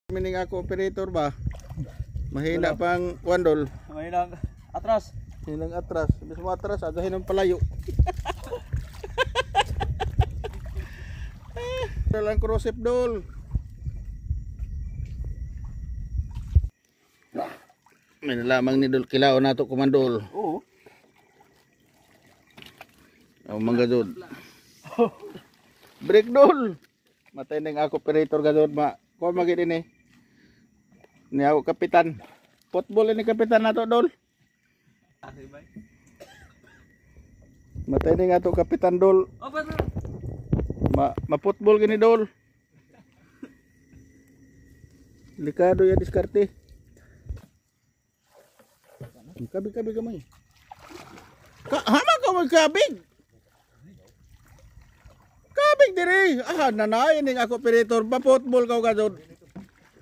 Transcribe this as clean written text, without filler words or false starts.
Mining ako operator ba? Mahina pang wandol. Mahina atras. Hinang atras. Bis mo atras, agahin ng palayo. Dalang krosip dol. May nalamang ni dol kilao nato kumandol. Oo. Oh, mangga dol. Break dol. Matay ning ako operator gadod ma. Ko magid ini. Ni ako kapitan. Football ini kapitan nato dol. Matay ning ato kapitan dol. Oh, betul. Ma-football gini dol. Delikado ya diskarte. Kabig-kabig gamay. Hama ka magkabig. Kabig diri. Ah, nanay ning ako operator ba football ka gadod.